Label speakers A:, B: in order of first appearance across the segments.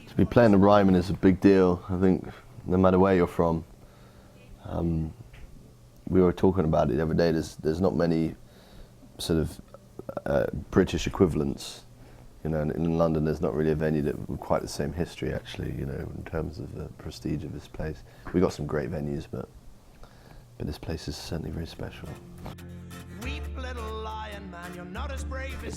A: To be playing the Ryman is a big deal, I think, no matter where you're from. We were talking about it the other day, there's not many sort of British equivalents. You know, in London there's not really a venue that with quite the same history actually, you know, in terms of the prestige of this place. We got some great venues, but this place is certainly very special.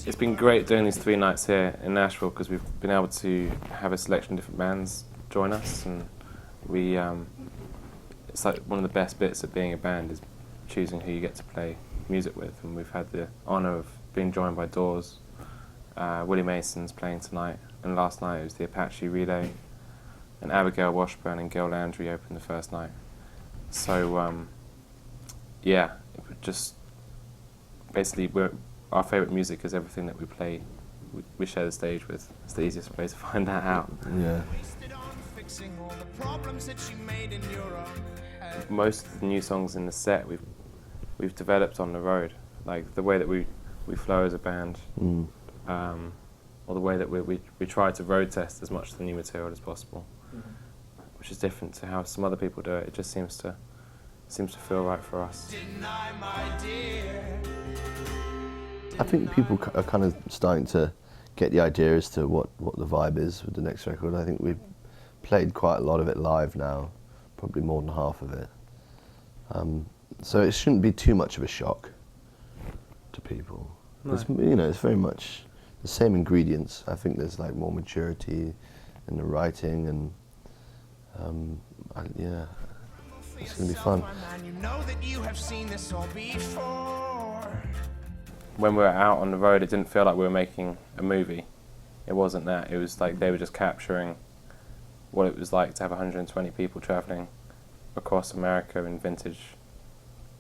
B: It's been great doing these 3 nights here in Nashville because we've been able to have a selection of different bands join us, and it's like one of the best bits of being a band is choosing who you get to play music with, and we've had the honour of being joined by Doors. Willie Mason's playing tonight, and last night it was the Apache Relay, and Abigail Washburn and Gil Landry opened the first night. So yeah, just basically our favourite music is everything that we play. We share the stage with. It's the easiest way to find that out.
A: Yeah.
B: Most of the new songs in the set we've developed on the road, like the way that we flow as a band, or the way that we try to road test as much of the new material as possible, which is different to how some other people do it. It just seems to feel right for us.
A: I think people are kind of starting to get the idea as to what the vibe is with the next record. I think we've played quite a lot of it live now, probably more than half of it. So it shouldn't be too much of a shock to people. No. It's, you know, it's very much the same ingredients. I think there's like more maturity in the writing, and yeah, it's going to be fun.
B: When we were out on the road, it didn't feel like we were making a movie. It wasn't that. It was like they were just capturing what it was like to have 120 people travelling across America in vintage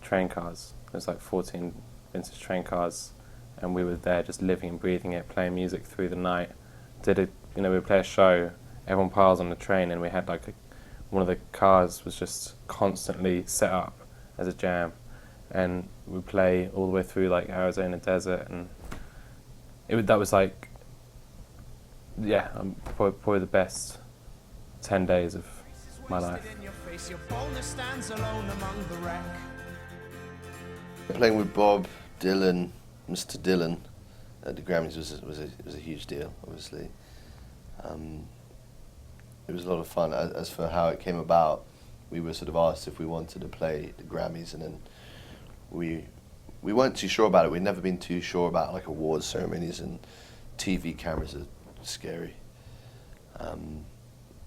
B: train cars. There's like 14 vintage train cars, and we were there just living and breathing it, playing music through the night. We would play a show, everyone piles on the train, and we had like one of the cars was just constantly set up as a jam, and we play all the way through like Arizona desert, and that was like, yeah, probably the best 10 days of my life.
A: Playing with Bob Dylan, Mr. Dylan, at the Grammys was a huge deal, obviously. It was a lot of fun. As for how it came about, we were sort of asked if we wanted to play the Grammys, and then we weren't too sure about it. We'd never been too sure about like awards ceremonies, and TV cameras are scary.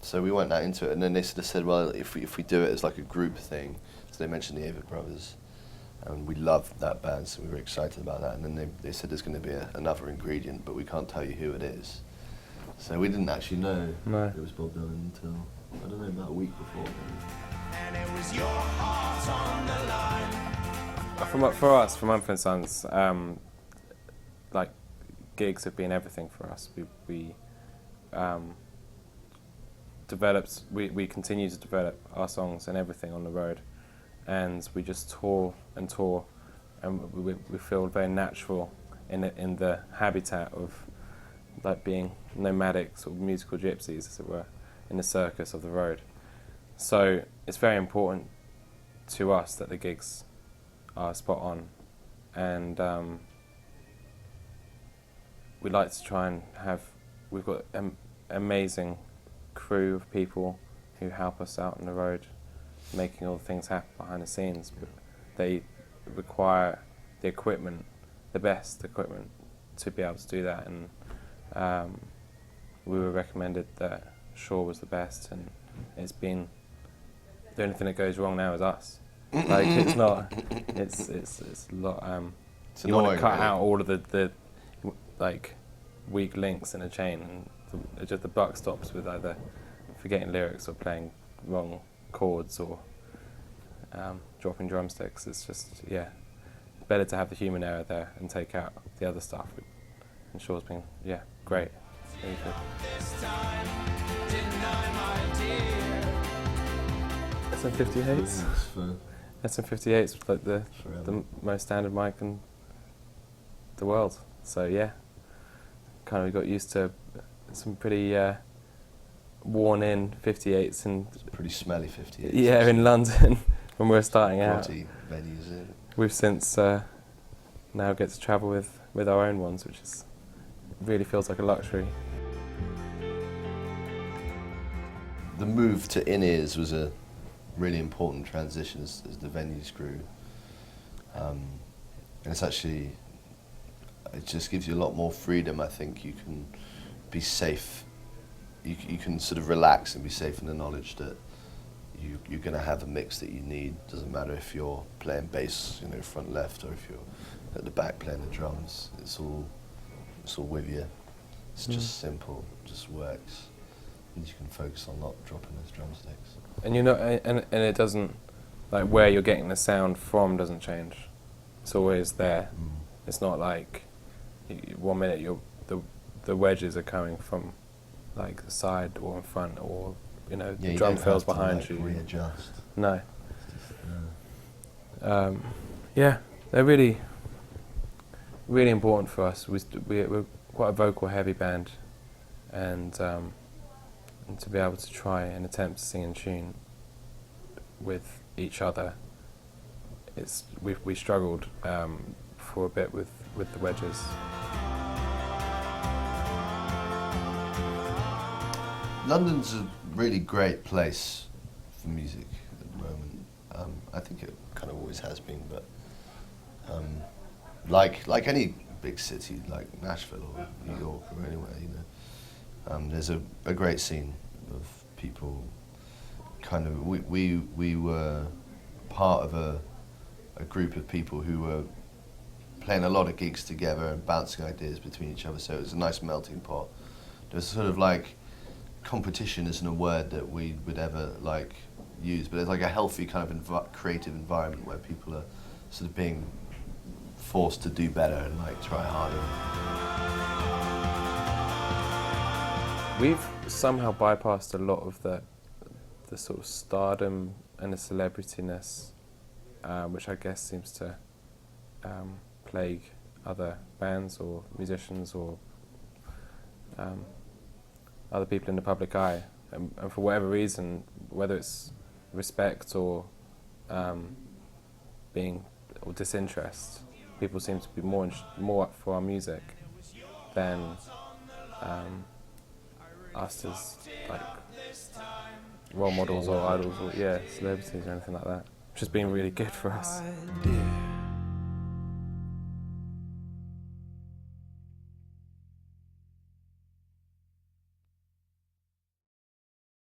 A: So we went that into it, and then they sort of said, well, if we do it as like a group thing, so they mentioned the Avett Brothers, and we loved that band, so we were excited about that. And then they said there's going to be another ingredient, but we can't tell you who it is. So we didn't actually know it was Bob Dylan until, I don't know, about a week before. And it was your heart on the line.
B: For us, for Mumford & Sons, like gigs have been everything for us. We continue to develop our songs and everything on the road, and we just tour, and we feel very natural in the habitat of like being nomadic sort of musical gypsies, as it were, in the circus of the road. So it's very important to us that the gigs are spot on, and we like to try and we've got an amazing crew of people who help us out on the road, making all the things happen behind the scenes, but they require the equipment, the best equipment, to be able to do that, and we were recommended that Shure was the best, and it's been, the only thing that goes wrong now is us. Like, it's not, it's a lot, you want to cut out all of the like weak links in a chain, and just the buck stops with either forgetting lyrics or playing wrong chords or dropping drumsticks. It's just, yeah, better to have the human error there and take out the other stuff. And Shure's been, yeah, great. Really good. SM58s. SM58's like the most standard mic in the world. So yeah, kind of got used to some pretty worn-in 58s and
A: Pretty smelly 58s.
B: yeah, in London when we were starting out.
A: Grotty venues in.
B: We've since now get to travel with our own ones, which is really feels like a luxury.
A: The move to in-ears was a really important transition as the venues grew. And it's actually, it just gives you a lot more freedom. I think you can be safe, you can sort of relax and be safe in the knowledge that you're going to have a mix that you need. Doesn't matter if you're playing bass, you know, front left, or if you're at the back playing the drums. It's all with you. It's just simple, just works. And you can focus on not dropping those drumsticks.
B: And you know, and it doesn't, like where you're getting the sound from doesn't change. It's always there. It's not like 1 minute the wedges are coming from like the side or in front, or you know, the drum fills behind you.
A: Readjust.
B: No. Yeah, they're really, really important for us. We're quite a vocal heavy band, and to be able to try and attempt to sing in tune with each other, we struggled for a bit with the wedges.
A: London's a really great place for music at the moment. I think it kind of always has been, but like any big city, like Nashville or New York or anywhere, you know, there's a great scene of people. Kind of, we were part of a group of people who were playing a lot of gigs together and bouncing ideas between each other. So it was a nice melting pot. There's sort of like, competition isn't a word that we would ever like use, but it's like a healthy kind of creative environment where people are sort of being forced to do better and like try harder.
B: We've somehow bypassed a lot of the sort of stardom and the celebrityness, which I guess seems to plague other bands or musicians or other people in the public eye, and for whatever reason, whether it's respect or disinterest, people seem to be more up for our music than us as like role models or idols or celebrities or anything like that, which has been really good for us.